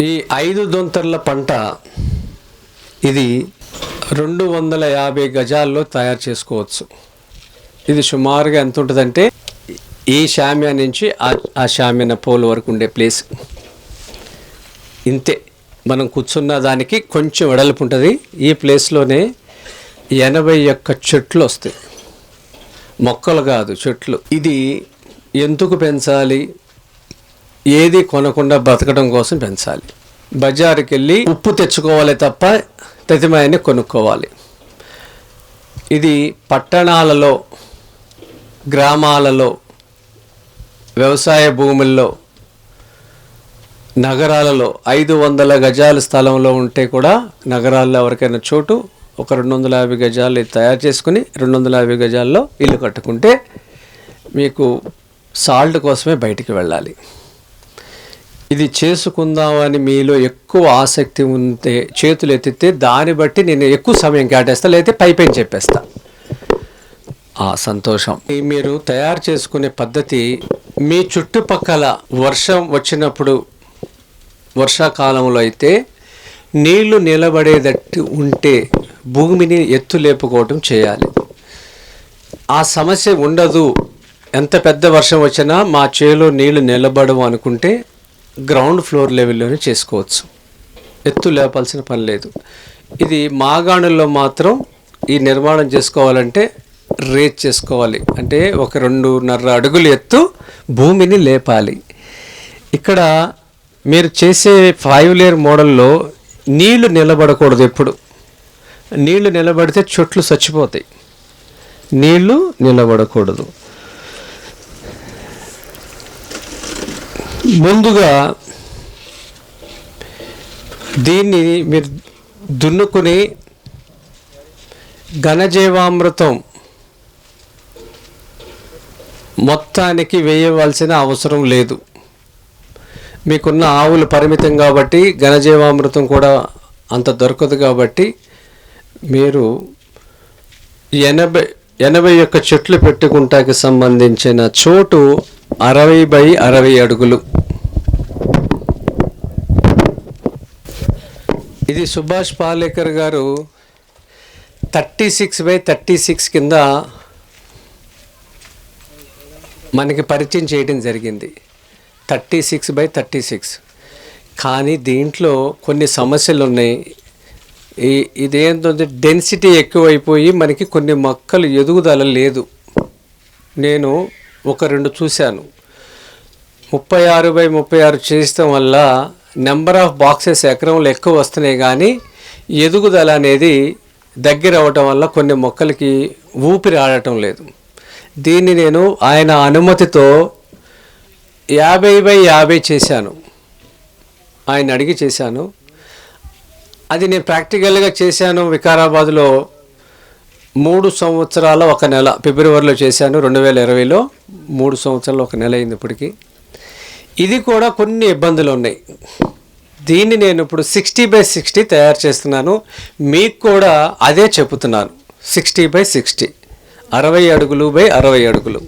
ఈ 5 దొంతర్ల పంట ఇది 250 గజాల్లో తయారు చేసుకోవచ్చు. ఇది సుమారుగా ఎంత ఉంటుందంటే ఈ షామియా నుంచి ఆ షామియా పోల్ వరకు ఉండే ప్లేస్ ఇంతే. మనం కూర్చున్న దానికి కొంచెం వెడల్పు ఉంటుంది. ఈ ప్లేస్లోనే 81 చెట్లు వస్తాయి, మొక్కలు కాదు చెట్లు. ఇది ఎందుకు పెంచాలి? ఏది కొనకుండా బ్రతకడం కోసం పెంచాలి. బజారుకి వెళ్ళి ఉప్పు తెచ్చుకోవాలి తప్ప తతిమాయని కొనుక్కోవాలి. ఇది పట్టణాలలో, గ్రామాలలో, వ్యవసాయ భూముల్లో, నగరాలలో 500 గజాల స్థలంలో ఉంటే కూడా నగరాల్లో ఎవరికైనా చోటు ఒక 250 గజాలు తయారు చేసుకుని 250 గజాల్లో ఇల్లు కట్టుకుంటే మీకు సాల్ట్ కోసమే బయటికి వెళ్ళాలి. ఇది చేసుకుందామని మీలో ఎక్కువ ఆసక్తి ఉంటే చేతులు ఎత్తితే దాన్ని బట్టి నేను ఎక్కువ సమయం కేటాయిస్తా, లేకపోతే పైపైన చెప్పేస్తా. సంతోషం. మీరు తయారు చేసుకునే పద్ధతి మీ చుట్టుపక్కల వర్షం వచ్చినప్పుడు, వర్షాకాలంలో అయితే నీళ్లు నిలబడేటట్టు ఉంటే భూమిని ఎత్తు లేపుకోవటం చేయాలి. ఆ సమస్య ఉండదు. ఎంత పెద్ద వర్షం వచ్చినా మా చేలో నీళ్లు నిలబడవు అనుకుంటే గ్రౌండ్ ఫ్లోర్ లెవెల్లోనే చేసుకోవచ్చు. ఎత్తు లేపాల్సిన పని లేదు. ఇది మాగాణుల్లో మాత్రం ఈ నిర్మాణం చేసుకోవాలంటే రేజ్ చేసుకోవాలి. అంటే ఒక 2.5 అడుగులు ఎత్తు భూమిని లేపాలి. ఇక్కడ మీరు చేసే 5 లేయర్ మోడల్లో నీళ్లు నిలబడకూడదు. ఎప్పుడు నీళ్లు నిలబడితే చెట్లు చచ్చిపోతాయి. నీళ్లు నిలబడకూడదు. ముందుగా దీన్ని మీరు దున్నుకుని ఘనజీవామృతం మొత్తానికి వేయవలసిన అవసరం లేదు. మీకున్న ఆవులు పరిమితం కాబట్టి ఘనజీవామృతం కూడా అంత దొరకదు. కాబట్టి మీరు 81 చెట్లు పెట్టుకుంటాకి సంబంధించిన చోటు 60 బై 60 అడుగులు. ఇది సుభాష్ పాలేకర్ గారు 36 బై 36 కింద మనకి పరిచయం చేయడం జరిగింది. 36 బై 36. కానీ దీంట్లో కొన్ని సమస్యలు ఉన్నాయి. ఇదేంటంటే డెన్సిటీ ఎక్కువైపోయి మనకి కొన్ని మొక్కలు ఎదుగుదల లేదు. నేను 1-2 చూశాను. 36 బై 36 చేయడం వల్ల నెంబర్ ఆఫ్ బాక్సెస్ ఎకరంలో ఎక్కువ వస్తున్నాయి, కానీ ఎదుగుదల అనేది దగ్గర అవ్వటం వల్ల కొన్ని మొక్కలకి ఊపిరి ఆడటం లేదు. దీన్ని నేను ఆయన అనుమతితో 50 బై 50 చేశాను. ఆయన అడిగి చేశాను. అది నేను ప్రాక్టికల్గా చేశాను. వికారాబాద్లో 3 సంవత్సరాల 1 నెల, ఫిబ్రవరిలో చేశాను 2020లో. 3 సంవత్సరాలు 1 నెల అయింది ఇప్పటికి. ఇది కూడా కొన్ని ఇబ్బందులు ఉన్నాయి. దీన్ని నేను ఇప్పుడు 60 బై 60 తయారు చేస్తున్నాను. మీకు కూడా అదే చెబుతున్నాను. 60 బై 60, 60 అడుగులు బై 60 అడుగులు.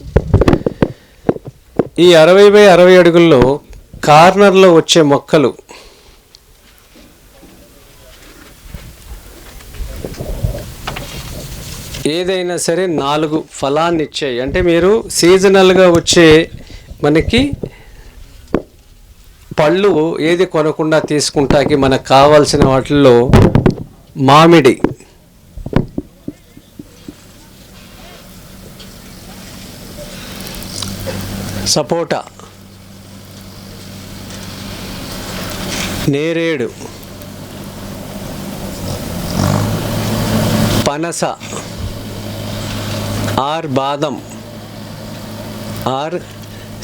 ఈ 60 బై 60 అడుగుల్లో కార్నర్లో వచ్చే మొక్కలు ఏదైనా సరే 4 ఫలాన్ని ఇచ్చాయి. అంటే మీరు సీజనల్గా వచ్చే మనకి పళ్ళు ఏది కొనకుండా తీసుకుంటాకి మనకు కావాల్సిన వాటిల్లో మామిడి, సపోటా, నేరేడు, పనస ఆర్ బాదం ఆర్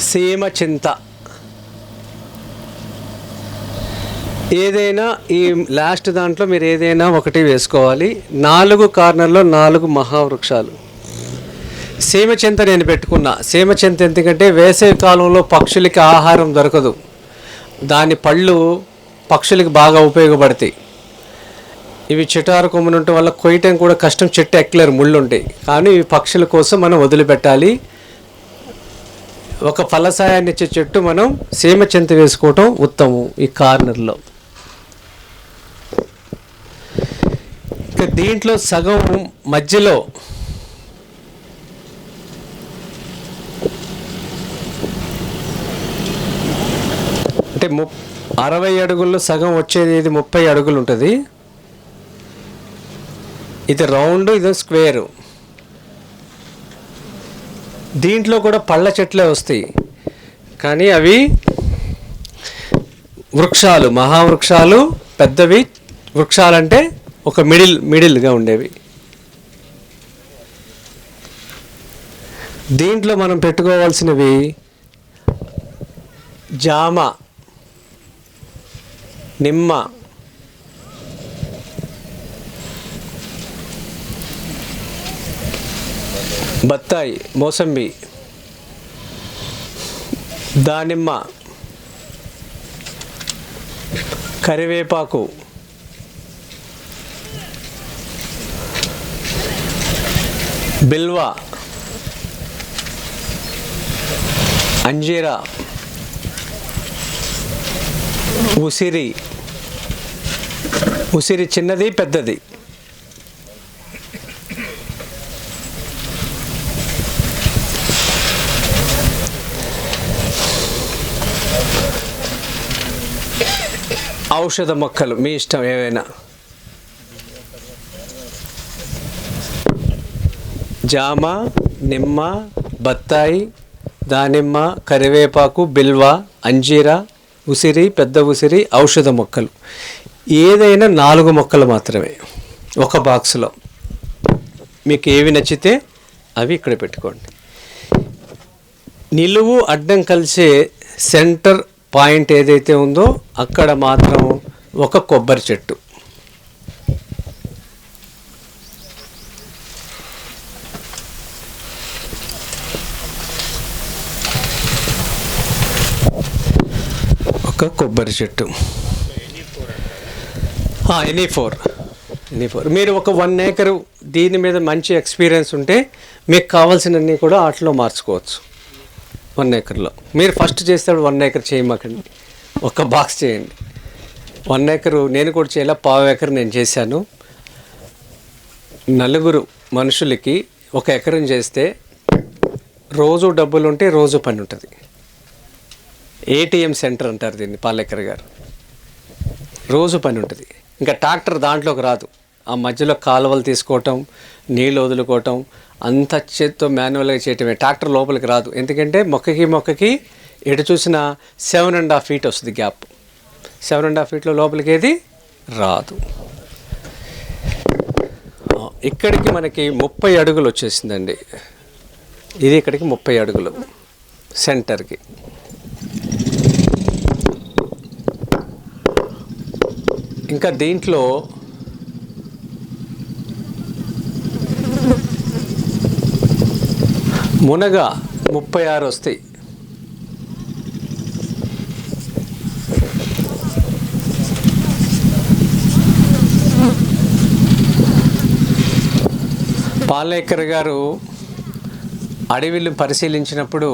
సీమ చింత. ఏదైనా ఈ లాస్ట్ దాంట్లో మీరు ఏదైనా ఒకటి వేసుకోవాలి. 4 కార్నర్లో 4 మహావృక్షాలు. సీమచింత నేను పెట్టుకున్నా. సీమచింత ఎందుకంటే వేసవి కాలంలో పక్షులకి ఆహారం దొరకదు. దాని పళ్ళు పక్షులకి బాగా ఉపయోగపడతాయి. ఇవి చిటారు కొమ్మలు ఉండటం వల్ల కొయ్యటం కూడా కష్టం, చెట్టు ఎక్కలేరు, ముళ్ళు ఉంటాయి. కానీ ఇవి పక్షుల కోసం మనం వదిలిపెట్టాలి. ఒక ఫలసాయాన్ని ఇచ్చే చెట్టు మనం సీమ చింత వేసుకోవటం ఉత్తమం. ఈ కార్నర్లో ఇక దీంట్లో సగం మధ్యలో అంటే 60 అడుగుల్లో సగం వచ్చేది ఇది 30 అడుగులు ఉంటుంది. ఇది రౌండ్, ఇది స్క్వేరు. దీంట్లో కూడా పళ్ళ చెట్లే వస్తాయి, కానీ అవి వృక్షాలు, మహావృక్షాలు, పెద్దవి వృక్షాలంటే ఒక మిడిల్గా ఉండేవి. దీంట్లో మనం పెట్టుకోవాల్సినవి జామ, నిమ్మ, బత్తాయి, మోసంబి, దానిమ్మ, కరివేపాకు, బిల్వ, అంజీరా, ఉసిరి. ఉసిరి చిన్నది, పెద్దది. ఔషధ మొక్కలు మీ ఇష్టం ఏవైనా. జామ, నిమ్మ, బత్తాయి, దానిమ్మ, కరివేపాకు, బిల్వ, అంజీరా, ఉసిరి, పెద్ద ఉసిరి, ఔషధ మొక్కలు. ఏదైనా 4 మొక్కలు మాత్రమే ఒక బాక్స్లో. మీకు ఏవి నచ్చితే అవి ఇక్కడ పెట్టుకోండి. నిలువు అడ్డం కలిసే సెంటర్ పాయింట్ ఏదైతే ఉందో అక్కడ మాత్రం ఒక కొబ్బరి చెట్టు. ఒక కొబ్బరి చెట్టు. Any four. మీరు ఒక 1 ఏకర్ దీని మీద మంచి ఎక్స్పీరియన్స్ ఉంటే మీకు కావాల్సినవన్నీ కూడా వాటిలో మార్చుకోవచ్చు. 1 ఏకర్లో మీరు ఫస్ట్ చేస్తాడు 1 ఏకర్ చేయమాకండి, ఒక బాక్స్ చేయండి. 1 ఏకరు నేను కూడా చేయాల, 1/2 ఏకర్ నేను చేశాను. 4 మనుషులకి 1 ఎకరం చేస్తే రోజు డబ్బులు ఉంటే రోజు పని ఉంటుంది. ఏటీఎం సెంటర్ అంటారు దీన్ని పాలేకర్ గారు. రోజు పని ఉంటుంది. ఇంకా ట్రాక్టర్ దాంట్లోకి రాదు. ఆ మధ్యలో కాలువలు తీసుకోవటం, నీళ్ళు వదులుకోవటం అంత చేత్తో మాన్యువల్గా చేయటమే. ట్రాక్టర్ లోపలికి రాదు. ఎందుకంటే మొక్కకి ఎటు చూసినా 7.5 feet వస్తుంది గ్యాప్. 7.5 feetలో లోపలికి ఏది రాదు. ఇక్కడికి మనకి 30 అడుగులు వచ్చేసిందండి. ఇది ఇక్కడికి 30 అడుగులు సెంటర్కి. ఇంకా దీంట్లో మునగ 36 వస్తాయి. పాలేకర్ గారు అడవిని పరిశీలించినప్పుడు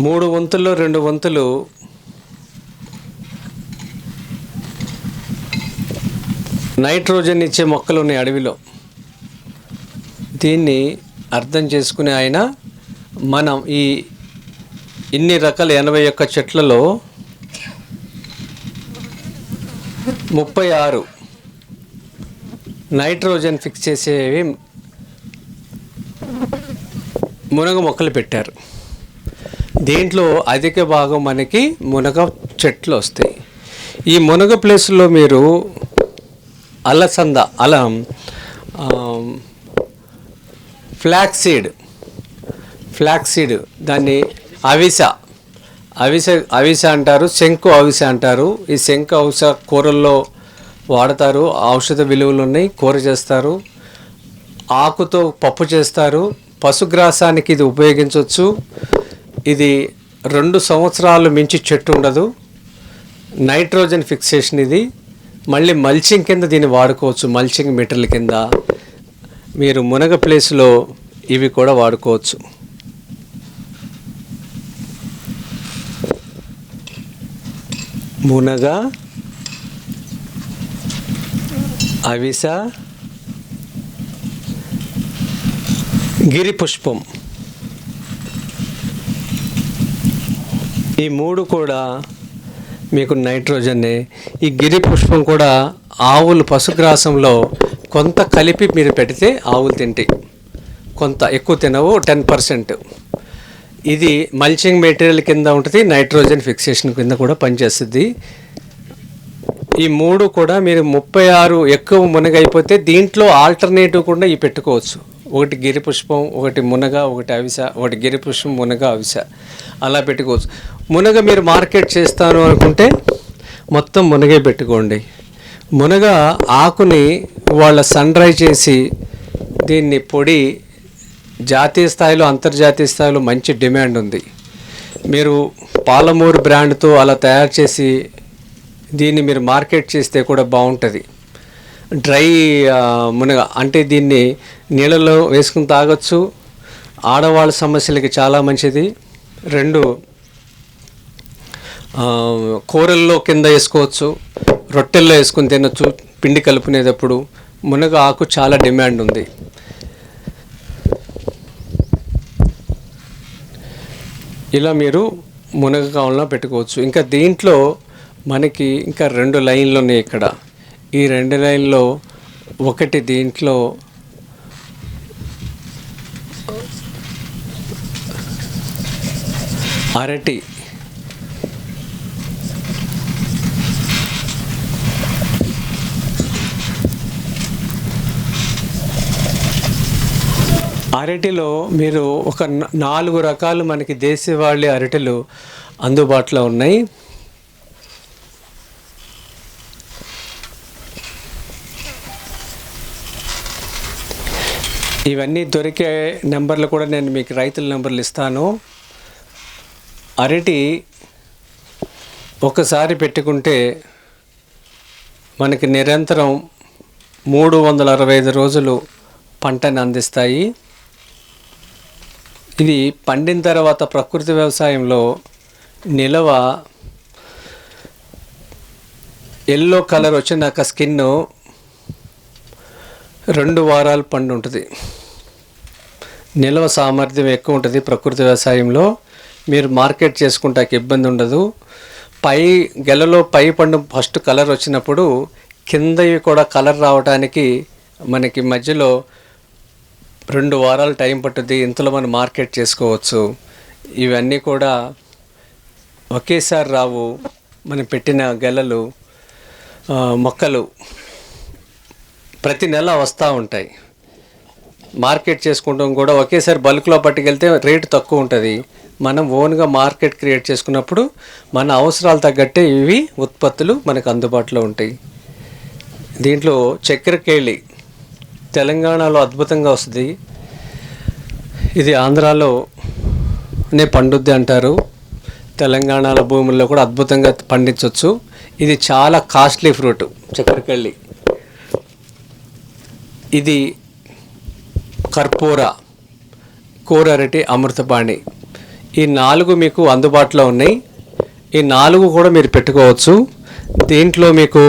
3 వంతుల్లో 2 వంతులు నైట్రోజన్ ఇచ్చే మొక్కలు ఉన్నాయి అడవిలో. దీన్ని అర్థం చేసుకునే ఆయన మనం ఇన్ని రకాల 81 చెట్లలో 36 నైట్రోజన్ ఫిక్స్ చేసేవి మునగ మొక్కలు పెట్టారు. దీంట్లో అధిక భాగం మనకి మునగ చెట్లు వస్తాయి. ఈ మునగ ప్లేస్లో మీరు అల్లం ఫ్లాక్సీడ్ దాన్ని అవిస అంటారు, శంకు అవిస అంటారు. ఈ శంకు అవిస కూరల్లో వాడతారు. ఔషధ విలువలు ఉన్నాయి, కూర చేస్తారు. ఆకుతో పప్పు చేస్తారు. పశుగ్రాసానికి ఇది ఉపయోగించవచ్చు. ఇది 2 సంవత్సరాలు మించి చెట్టు ఉండదు. నైట్రోజన్ ఫిక్సేషన్ ఇది. మళ్ళీ మల్చింగ్ కింద దీన్ని వాడుకోవచ్చు. మల్చింగ్ మెటీరియల్ కింద మీరు మునగ ప్లేస్లో ఇవి కూడా వాడుకోవచ్చు. మునగ అవిస, గిరి పుష్పం, ఈ మూడు కూడా మీకు నైట్రోజన్నే. ఈ గిరి పుష్పం కూడా ఆవులు పశుగ్రాసంలో కొంత కలిపి మీరు పెడితే ఆవులు తింటాయి, కొంత ఎక్కువ తినవు, 10%. ఇది మల్చింగ్ మెటీరియల్ కింద ఉంటుంది, నైట్రోజన్ ఫిక్సేషన్ కింద కూడా పనిచేస్తుంది. ఈ మూడు కూడా మీరు 36 ఎక్కువ మునగ అయిపోతే దీంట్లో ఆల్టర్నేటివ్ కూడా ఇవి పెట్టుకోవచ్చు. ఒకటి గిరి పుష్పం, ఒకటి మునగ, ఒకటి అవిస, ఒకటి గిరి పుష్పం, మునగ, అవిస, అలా పెట్టుకోవచ్చు. మునగ మీరు మార్కెట్ చేస్తాను అనుకుంటే మొత్తం మునగే పెట్టుకోండి. మునగ ఆకుని వాళ్ళ సన్ డ్రై చేసి దీన్ని పొడి జాతీయ స్థాయిలో, అంతర్జాతీయ స్థాయిలో మంచి డిమాండ్ ఉంది. మీరు పాలమూరు బ్రాండ్తో అలా తయారు చేసి దీన్ని మీరు మార్కెట్ చేస్తే కూడా బాగుంటుంది. డ్రై మునగ అంటే దీన్ని నీళ్ళలో వేసుకుని తాగొచ్చు, ఆడవాళ్ళ సమస్యలకి చాలా మంచిది. 2 కూరల్లో కింద వేసుకోవచ్చు, రొట్టెల్లో వేసుకుని తినొచ్చు. పిండి కలుపుకునేటప్పుడు మునగ ఆకు చాలా డిమాండ్ ఉంది. ఇలా మీరు మునగ కావాలన్నా పెట్టుకోవచ్చు. ఇంకా దీంట్లో మనకి ఇంకా 2 లైన్లు ఉన్నాయి ఇక్కడ. ఈ 2 లైన్లో ఒకటి దీంట్లో అరటి, అరటిలో మీరు ఒక 4 రకాలు మనకి దేశవాళీ అరటిలు అందుబాటులో ఉన్నాయి. ఇవన్నీ దొరికే నెంబర్లు కూడా నేను మీకు రైతుల నెంబర్లు ఇస్తాను. అరటి ఒకసారి పెట్టుకుంటే మనకి నిరంతరం 365 రోజులు పంటని అందిస్తాయి. ఇది పండిన తర్వాత ప్రకృతి వ్యవసాయంలో నిలవ ఎల్లో కలర్ వచ్చినాక స్కిన్ 2 వారాలు పండు ఉంటుంది. నిల్వ సామర్థ్యం ఎక్కువ ఉంటుంది ప్రకృతి వ్యవసాయంలో. మీరు మార్కెట్ చేసుకుంటానికి ఇబ్బంది ఉండదు. గెలలో పై పండు ఫస్ట్ కలర్ వచ్చినప్పుడు కిందవి కూడా కలర్ రావడానికి మనకి మధ్యలో 2 వారాలు టైం పట్టుద్ది. ఇంతలో మనం మార్కెట్ చేసుకోవచ్చు. ఇవన్నీ కూడా ఒకేసారి రావు. మనం పెట్టిన గెలలు మొక్కలు ప్రతి నెల వస్తూ ఉంటాయి. మార్కెట్ చేసుకుంటాం కూడా ఒకేసారి బల్క్లో పట్టుకెళ్తే రేటు తక్కువ ఉంటుంది. మనం ఓన్గా మార్కెట్ క్రియేట్ చేసుకున్నప్పుడు మన అవసరాలు తగ్గట్టే ఇవి ఉత్పత్తులు మనకు అందుబాటులో ఉంటాయి. దీంట్లో చక్కెరకేళి తెలంగాణలో అద్భుతంగా వస్తుంది. ఇది ఆంధ్రాలోనే పండుద్ది అంటారు. తెలంగాణలో భూముల్లో కూడా అద్భుతంగా పండించవచ్చు. ఇది చాలా కాస్ట్లీ ఫ్రూట్ చక్కెరకేళి. ఇది కర్పూర, కోరరటి, అమృతపాణి, ఈ 4 మీకు అందుబాటులో ఉన్నాయి. ఈ 4 కూడా మీరు పెట్టుకోవచ్చు. దీంట్లో మీకు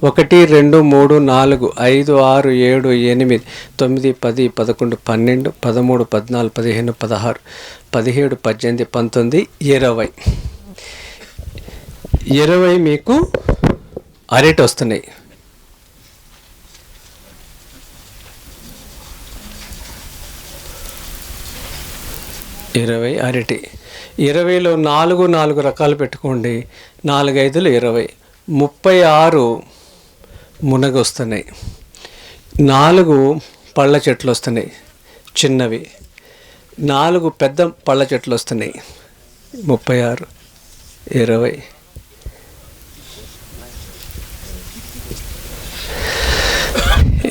1, 2, 3, 4, 5, 6, 7, 8, 9, 10, 11, 12, 13, 14, 15, 16, 17, 18, 19, 20. 20 మీకు అరటి వస్తున్నాయి. అరటి 20లో 4 రకాలు పెట్టుకోండి. 4, 5, 20, 36 మునగ వస్తున్నాయి. 4 పళ్ళ చెట్లు వస్తున్నాయి చిన్నవి. 4 పెద్ద పళ్ళ చెట్లు వస్తున్నాయి. 36, 20.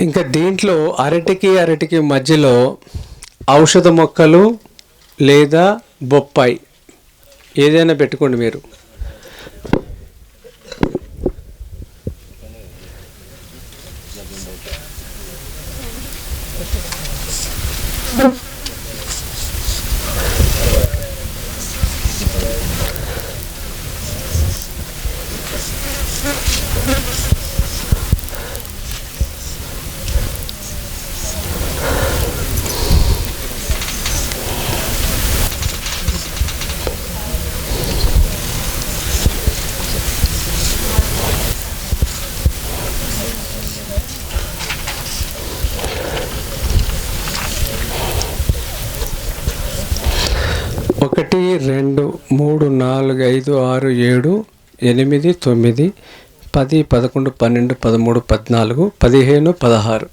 ఇంకా దీంట్లో అరటికి మధ్యలో ఔషధ మొక్కలు లేదా బొప్పాయి ఏదైనా పెట్టుకోండి మీరు. 1 2 3 4 5 6 7 8 9 10 11 12 13 14 15 16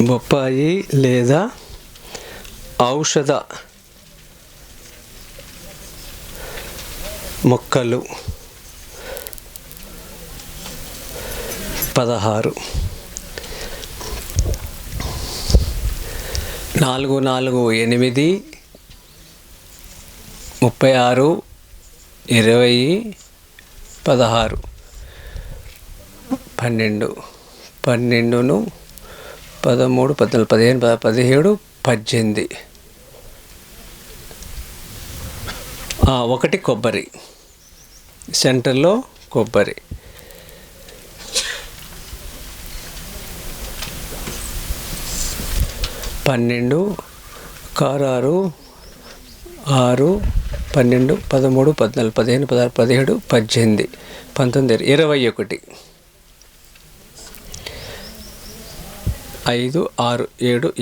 బొప్పాయి లేదా ఔషధ మొక్కలు 16 4 4 8 36 20 16 12 12ను 13 14 15 17 ఒకటి కొబ్బరి, సెంటర్లో కొబ్బరి. పన్నెండు కారారు 6 12 13 14 15 16 17 18 19 21 5 6 7 8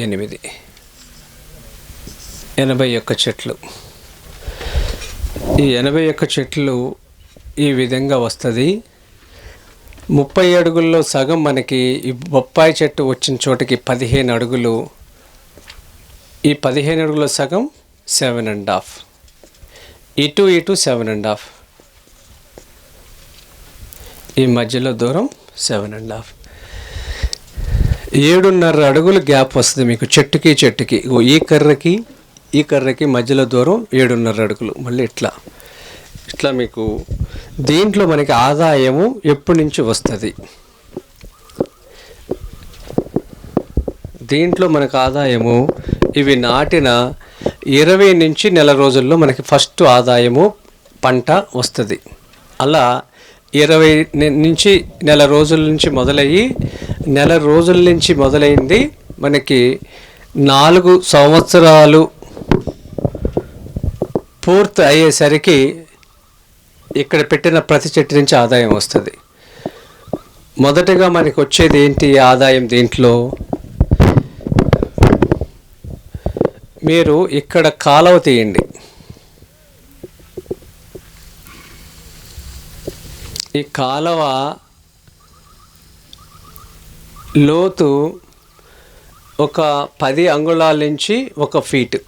81 చెట్లు. ఈ 81 చెట్లు ఈ విధంగా వస్తుంది. 30 అడుగుల్లో సగం మనకి ఈ బొప్పాయి చెట్టు వచ్చిన చోటకి 15 అడుగులు. ఈ 15 అడుగుల సగం 7.5, ఇటు 7.5, ఈ మధ్యలో దూరం 7.5. 7.5 అడుగులు గ్యాప్ వస్తుంది మీకు చెట్టుకి చెట్టుకి. ఈ కర్రకి మధ్యలో దూరం 7.5 అడుగులు. మళ్ళీ ఇట్లా మీకు దీంట్లో మనకి ఆదాయము ఎప్పటి నుంచి వస్తుంది? దీంట్లో మనకు ఆదాయము ఇవి నాటిన 20 నుంచి నెల రోజుల్లో మనకి ఫస్ట్ ఆదాయము పంట వస్తుంది. అలా 20 నుంచి నెల రోజుల నుంచి మొదలయ్యి నెల రోజుల నుంచి మొదలైంది మనకి 4 సంవత్సరాలు పూర్తి అయ్యేసరికి ఇక్కడ పెట్టిన ప్రతి చెట్టు నుంచి ఆదాయం వస్తుంది. మొదటగా మనకి వచ్చేది ఏంటి ఆదాయం? దీంట్లో మీరు ఇక్కడ కాలువ తీయండి. ఈ కాలువ లోతు ఒక 10 అంగుళాల నుంచి 1 ఫీట్.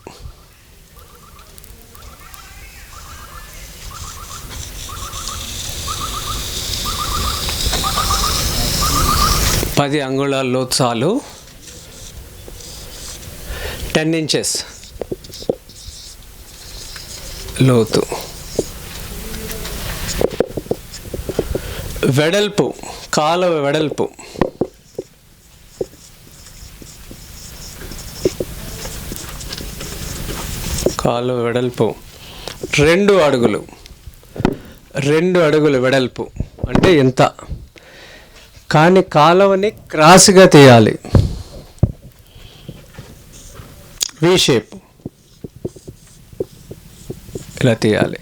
అంగుళాల లోతు చాలు. 10 ఇంచెస్ లోతు. వెడల్పు, కాలువ వెడల్పు కాలువ వెడల్పు 2 అడుగులు. 2 అడుగులు వెడల్పు అంటే ఎంత? కానీ కాలువని క్రాస్గా తీయాలి. వి షేప్ ఇలా తీయాలి.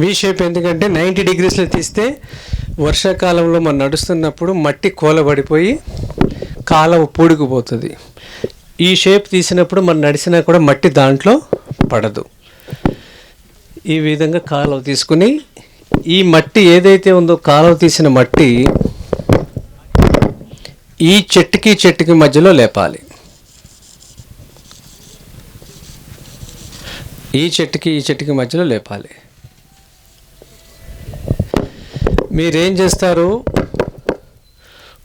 వి షేప్ ఎందుకంటే 90 డిగ్రీస్లో తీస్తే వర్షాకాలంలో మనం నడుస్తున్నప్పుడు మట్టి కూలబడిపోయి కాలువ పూడుకుపోతుంది. ఈ షేప్ తీసినప్పుడు మనం నడిచినా కూడా మట్టి దాంట్లో పడదు. ఈ విధంగా కాలువ తీసుకుని ఈ మట్టి ఏదైతే ఉందో కాలువ తీసిన మట్టి ఈ చెట్టుకి మధ్యలో లేపాలి. ఈ చెట్టుకి మధ్యలో లేపాలి. మీరేం చేస్తారు?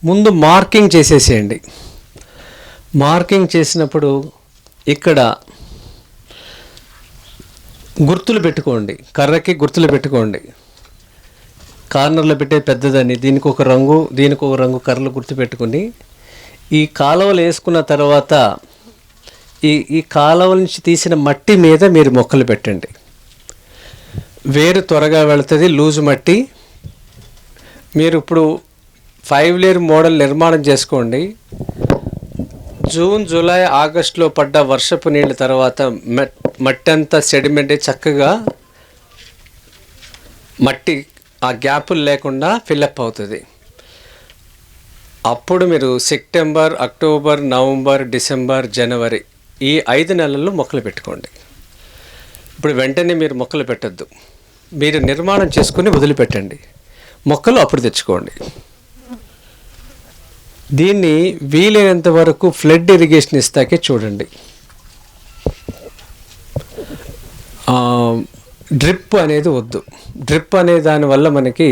ముందు మార్కింగ్ చేసేసేయండి. మార్కింగ్ చేసినప్పుడు ఇక్కడ గుర్తులు పెట్టుకోండి. కర్రకి గుర్తులు పెట్టుకోండి. కార్నర్లో పెట్టే పెద్దదని దీనికి ఒక రంగు కర్రలు గుర్తు పెట్టుకుని ఈ కాలువలు వేసుకున్న తర్వాత ఈ కాలువ నుంచి తీసిన మట్టి మీద మీరు మొక్కలు పెట్టండి. వేరు త్వరగా వెళుతుంది. లూజు మట్టి. మీరు ఇప్పుడు 5 లేయర్ మోడల్ నిర్మాణం చేసుకోండి. జూన్, జూలై, ఆగస్టులో పడ్డ వర్షపు నీళ్ళ తర్వాత మట్టి అంతా సెడిమెంట్ చక్కగా మట్టి ఆ గ్యాపులు లేకుండా ఫిల్అప్ అవుతుంది. అప్పుడు మీరు సెప్టెంబర్, అక్టోబర్, నవంబర్, డిసెంబర్, జనవరి ఈ 5 నెలల్లో మొక్కలు పెట్టుకోండి. ఇప్పుడు వెంటనే మీరు మొక్కలు పెట్టద్దు, మీరు నిర్మాణం చేసుకుని వదిలిపెట్టండి, మొక్కలు అప్పుడు తెచ్చుకోండి. దీన్ని వీలైనంత వరకు ఫ్లడ్ ఇరిగేషన్ ఇస్తాకే చూడండి. డ్రిప్ అనేది వద్దు. డ్రిప్ అనే దానివల్ల మనకి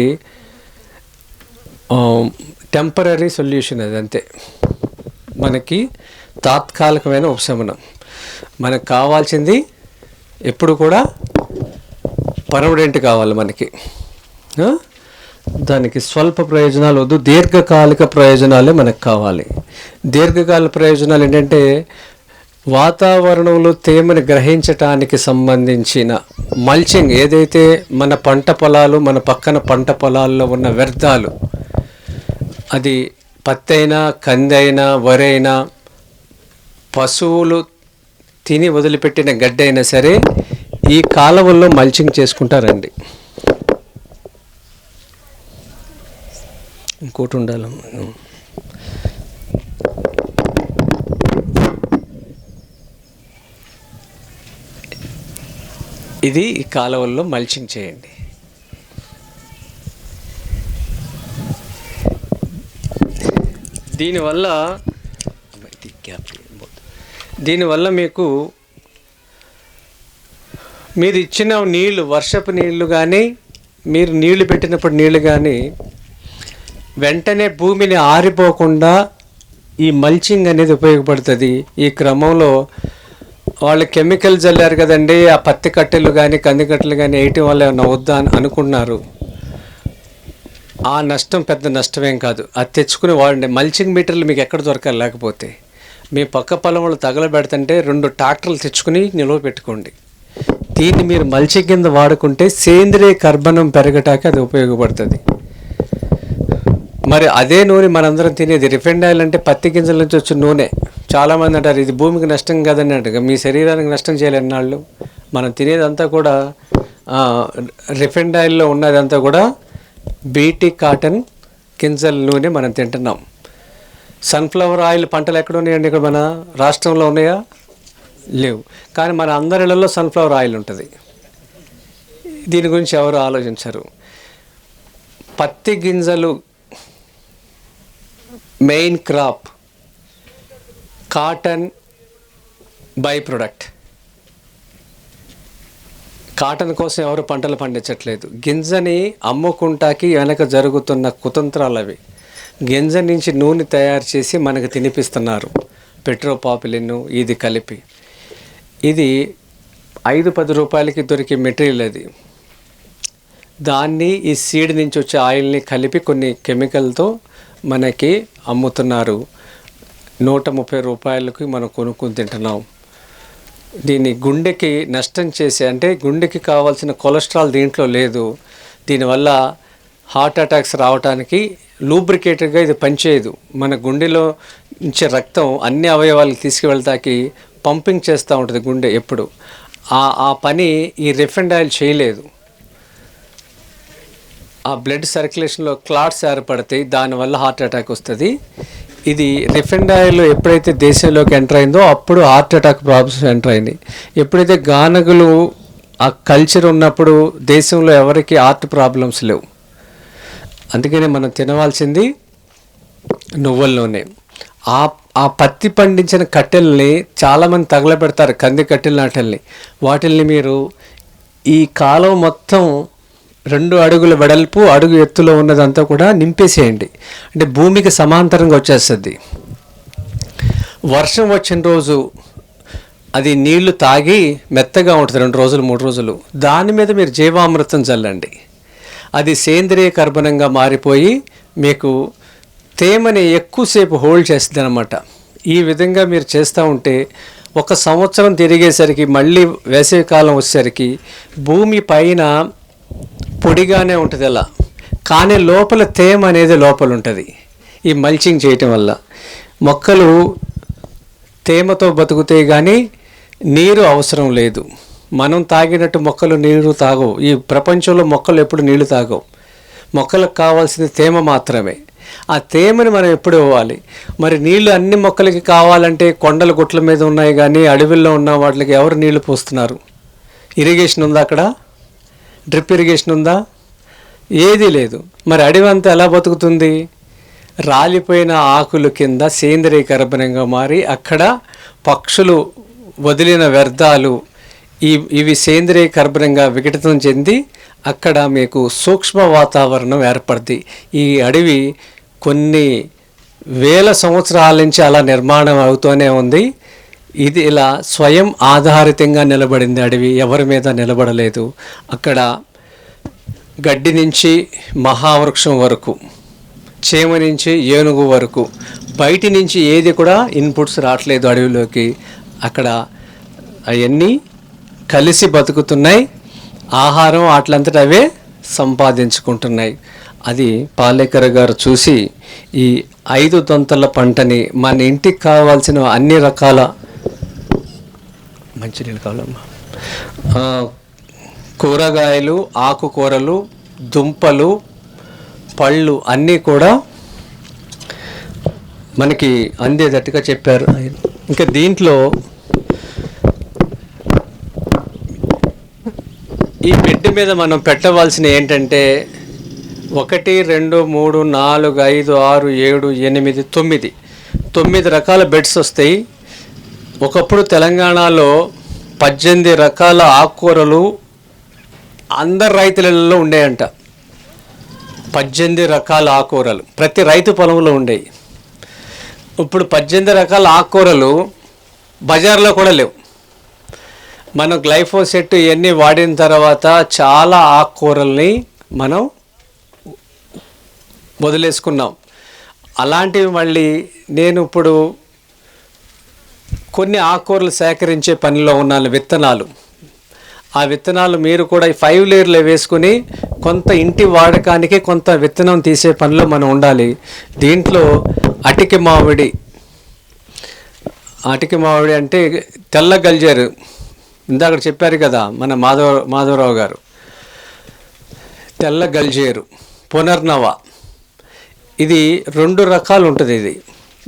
టెంపరీ సొల్యూషన్, అది అంతే, మనకి తాత్కాలికమైన ఉపశమనం. మనకు కావాల్సింది ఎప్పుడు కూడా పర్మనెంట్ కావాలి మనకి. దానికి స్వల్ప ప్రయోజనాలు వద్దు, దీర్ఘకాలిక ప్రయోజనాలే మనకు కావాలి. దీర్ఘకాలిక ప్రయోజనాలు ఏంటంటే వాతావరణంలో తేమని గ్రహించటానికి సంబంధించిన మల్చింగ్, ఏదైతే మన పంట పొలాలు, మన పక్కన పంట పొలాల్లో ఉన్న వ్యర్థాలు, అది పత్తి అయినా, కంది అయినా, వరి అయినా, పశువులు తిని వదిలిపెట్టిన గడ్డి అయినా సరే ఈ కాలువల్లో మల్చింగ్ చేసుకుంటారండి. ఇంకోటి ఉండాలి, ఇది ఈ కాలువల్లో మల్చింగ్ చేయండి. దీనివల్ల మీకు మీరు ఇచ్చిన నీళ్లు, వర్షపు నీళ్లు కానీ, మీరు నీళ్లు పెట్టినప్పుడు నీళ్లు కానీ వెంటనే భూమిని ఆరిపోకుండా ఈ మల్చింగ్ అనేది ఉపయోగపడుతుంది. ఈ క్రమంలో వాళ్ళు కెమికల్ చల్లారు కదండి, ఆ పత్తి కట్టెలు కానీ, కంది కట్టెలు కానీ వేయటం వల్ల ఏమన్నా వద్దా అని అనుకున్నారు. ఆ నష్టం పెద్ద నష్టమేం కాదు, అది తెచ్చుకుని వాడండి. మల్చింగ్ మీటర్లు మీకు ఎక్కడ దొరకాలి, లేకపోతే మీ పక్క పొలంలో తగలబెడుతుంటే 2 ట్రాక్టర్లు తెచ్చుకుని నిల్వ పెట్టుకోండి. దీన్ని మీరు మల్చింగ్ కింద వాడుకుంటే సేంద్రియ కర్బనం పెరగటానికి అది ఉపయోగపడుతుంది. మరి అదే నూనె మనందరం తినేది రిఫైండ్ ఆయిల్, అంటే పత్తి గింజల నుంచి వచ్చిన నూనె. చాలామంది అంటారు ఇది భూమికి నష్టం కాదని అంటారు, మీ శరీరానికి నష్టం చేయలేని నాళ్ళు. మనం తినేదంతా కూడా రిఫైండ్ ఆయిల్లో ఉన్నదంతా కూడా బీటీ కాటన్ గింజల నూనె మనం తింటున్నాం. సన్ఫ్లవర్ ఆయిల్ పంటలు ఎక్కడ ఉన్నాయండి? ఇక్కడ మన రాష్ట్రంలో ఉన్నాయా? లేవు. కానీ మన అందరిలో సన్ఫ్లవర్ ఆయిల్ ఉంటుంది. దీని గురించి ఎవరు ఆలోచించరు. పత్తి గింజలు main crop, cotton by product. Cotton కోసం ఎవరు పంటలు పండించట్లేదు. గింజని అమ్ముకుంటాకి వెనక జరుగుతున్న కుతంత్రాలు అవి. గింజ నుంచి నూనె తయారు చేసి మనకు తినిపిస్తున్నారు, పెట్రోపాపులిన్ ఇది కలిపి. ఇది 5-10 రూపాయలకి దొరికే మెటీరియల్. అది దాన్ని ఈ సీడ్ నుంచి వచ్చే ఆయిల్ని కలిపి కొన్ని కెమికల్తో మనకి అమ్ముతున్నారు. 130 రూపాయలకి మనం కొనుక్కొని తింటున్నాం. దీన్ని గుండెకి నష్టం చేసే, అంటే గుండెకి కావాల్సిన కొలెస్ట్రాల్ దీంట్లో లేదు. దీనివల్ల హార్ట్ అటాక్స్ రావడానికి లూబ్రికేటర్గా ఇది పనిచేయదు. మన గుండెలో నుంచి రక్తం అన్ని అవయవాలకు తీసుకువెళ్తాకి పంపింగ్ చేస్తూ ఉంటుంది గుండె ఎప్పుడు. ఆ పని ఈ రిఫైండ్ ఆయిల్ చేయలేదు. ఆ బ్లడ్ సర్క్యులేషన్లో క్లాట్స్ ఏర్పడతాయి, దానివల్ల హార్ట్ అటాక్ వస్తుంది. ఇది రిఫైండ్ ఆయిల్ ఎప్పుడైతే దేశంలోకి ఎంటర్ అయిందో అప్పుడు హార్ట్ అటాక్ ప్రాబ్లమ్స్ ఎంటర్ అయింది. ఎప్పుడైతే గానుగలు ఆ కల్చర్ ఉన్నప్పుడు దేశంలో ఎవరికి హార్ట్ ప్రాబ్లమ్స్ లేవు. అందుకనే మనం తినవలసింది నువ్వుల నూనె. ఆ పత్తి పండించిన కట్టెల్ని చాలామంది తగలబెడతారు, కంది కట్టెల నాటల్ని. వాటిల్ని మీరు ఈ కాలం మొత్తం 2 అడుగుల వెడల్పు, అడుగు ఎత్తులో ఉన్నదంతా కూడా నింపేసేయండి. అంటే భూమికి సమాంతరంగా వచ్చేస్తుంది. వర్షం వచ్చిన రోజు అది నీళ్లు తాగి మెత్తగా ఉంటుంది 2 రోజులు 3 రోజులు. దాని మీద మీరు జీవామృతం చల్లండి. అది సేంద్రియ కర్బనంగా మారిపోయి మీకు తేమని ఎక్కువసేపు హోల్డ్ చేస్తుంది అన్నమాట. ఈ విధంగా మీరు చేస్తూ ఉంటే 1 సంవత్సరం తిరిగేసరికి, మళ్ళీ వేసవికాలం వచ్చేసరికి భూమి పైన పొడిగానే ఉంటుంది అలా, కానీ లోపల తేమ అనేది లోపల ఉంటుంది. ఈ మల్చింగ్ చేయటం వల్ల మొక్కలు తేమతో బతుకుతాయి కానీ నీరు అవసరం లేదు. మనం తాగినట్టు మొక్కలు నీరు తాగవు. ఈ ప్రపంచంలో మొక్కలు ఎప్పుడు నీళ్లు తాగవు. మొక్కలకు కావాల్సింది తేమ మాత్రమే. ఆ తేమని మనం ఎప్పుడు ఇవ్వాలి. మరి నీళ్లు అన్ని మొక్కలకి కావాలంటే కొండల గుట్ల మీద ఉన్నాయి కానీ అడవిల్లో ఉన్న వాటికి ఎవరు నీళ్లు పోస్తున్నారు? ఇరిగేషన్ ఉందా అక్కడ? డ్రిప్ ఇరిగేషన్ ఉందా? ఏదీ లేదు. మరి అడవి అంతా ఎలా బతుకుతుంది? రాలిపోయిన ఆకుల కింద సేంద్రియ కర్బనంగా మారి అక్కడ పక్షులు వదిలిన వ్యర్థాలు ఇవి సేంద్రియ కర్బనంగా విఘటితం చెంది అక్కడ మీకు సూక్ష్మ వాతావరణం ఏర్పడుతుంది. ఈ అడవి కొన్ని వేల సంవత్సరాల నుంచి అలా నిర్మాణం అవుతూనే ఉంది. ఇది ఇలా స్వయం ఆధారితంగా నిలబడింది అడవి, ఎవరి మీద నిలబడలేదు. అక్కడ గడ్డి నుంచి మహావృక్షం వరకు, చేమ నుంచి ఏనుగు వరకు బయటి నుంచి ఏది కూడా ఇన్పుట్స్ రావట్లేదు అడవిలోకి. అక్కడ అవన్నీ కలిసి బతుకుతున్నాయి. ఆహారం వాటిలంతట అవే సంపాదించుకుంటున్నాయి. అది పాలేకర్ గారు చూసి ఈ 5 దొంతల పంటని మన ఇంటికి కావాల్సిన అన్ని రకాల మంచినీళ్ళు కావాలమ్మా, కూరగాయలు, ఆకుకూరలు, దుంపలు, పళ్ళు అన్నీ కూడా మనకి అందేటట్టుగా చెప్పారు. ఇంకా దీంట్లో ఈ బెడ్ మీద మనం పెట్టవలసిన ఏంటంటే 1 2 3 4 5 6 7 8 9 రకాల బెడ్స్ వస్తాయి. ఒకప్పుడు తెలంగాణలో 18 రకాల ఆకుకూరలు అందరు రైతులలో ఉండేయంట. 18 రకాల ఆకుకూరలు ప్రతి రైతు పొలంలో ఉండేవి. ఇప్పుడు 18 రకాల ఆకుకూరలు బజార్లో కూడా లేవు. మనం గ్లైఫోసెట్ ఇవన్నీ వాడిన తర్వాత చాలా ఆకుకూరల్ని మనం వదిలేసుకున్నాం. అలాంటివి మళ్ళీ నేను ఇప్పుడు కొన్ని ఆకుకూరలు సేకరించే పనిలో ఉన్నాను. విత్తనాలు, ఆ విత్తనాలు మీరు కూడా 5 లేయర్లు వేసుకుని కొంత ఇంటి వాడకానికి కొంత విత్తనం తీసే పనిలో మనం ఉండాలి. దీంట్లో అటిక మామిడి అంటే తెల్ల గల్జేరు, ఇందాక చెప్పారు కదా మన మాధవరావు గారు, తెల్ల గల్జేరు, పునర్నవ, ఇది 2 రకాలు ఉంటుంది. ఇది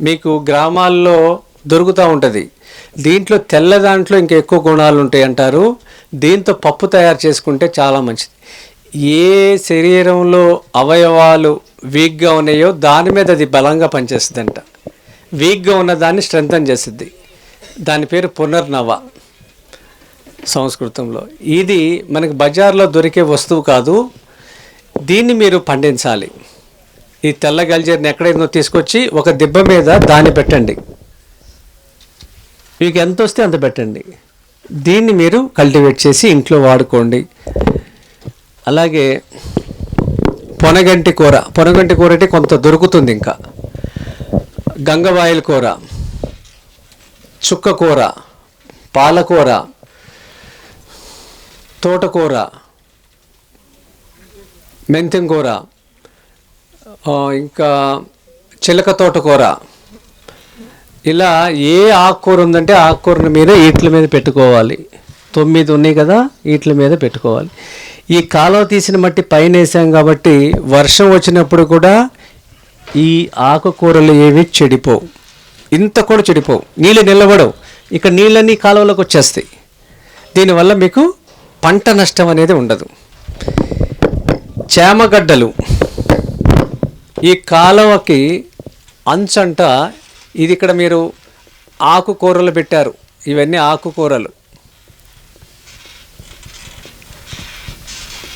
మీకు గ్రామాల్లో దొరుకుతూ ఉంటుంది. దీంట్లో తెల్ల దాంట్లో ఇంకా ఎక్కువ గుణాలు ఉంటాయి అంటారు. దీంతో పప్పు తయారు చేసుకుంటే చాలా మంచిది. ఏ శరీరంలో అవయవాలు వీక్గా ఉన్నాయో దాని మీద అది బలంగా పనిచేస్తుందంట. వీక్గా ఉన్న దాన్ని స్ట్రెంథన్ చేస్తుంది. దాని పేరు పునర్నవ సంస్కృతంలో. ఇది మనకి బజార్లో దొరికే వస్తువు కాదు. దీన్ని మీరు పండించాలి. ఈ తెల్ల గల్జేరుని ఎక్కడైనా తీసుకొచ్చి ఒక దిబ్బ మీద దాన్ని పెట్టండి. మీకు ఎంత వస్తే అంత పెట్టండి. దీన్ని మీరు కల్టివేట్ చేసి ఇంట్లో వాడుకోండి. అలాగే పొనగంటి కూర అంటే కొంత దొరుకుతుంది. ఇంకా గంగవాయల కూర, చుక్క కూర, పాలకూర, తోటకూర, మెంతం కూర, ఇంకా చిలక తోటకూర, ఇలా ఏ ఆకుకూర ఉందంటే ఆకుకూరను మీరు వీటి మీద పెట్టుకోవాలి. 9 ఉన్నాయి కదా, వీటి మీద పెట్టుకోవాలి. ఈ కాలువ తీసిన మట్టి పైన వేసాం కాబట్టి వర్షం వచ్చినప్పుడు కూడా ఈ ఆకుకూరలు ఏవి చెడిపోవు. ఇంత కూడా చెడిపోవు, నీళ్ళు నిలబడవు. ఇక నీళ్ళన్నీ కాలువలోకి వచ్చేస్తాయి. దీనివల్ల మీకు పంట నష్టం అనేది ఉండదు. చేమగడ్డలు, ఈ కాలువకి అంచంట ఇది ఇక్కడ మీరు ఆకుకూరలు పెట్టారు. ఇవన్నీ ఆకుకూరలు,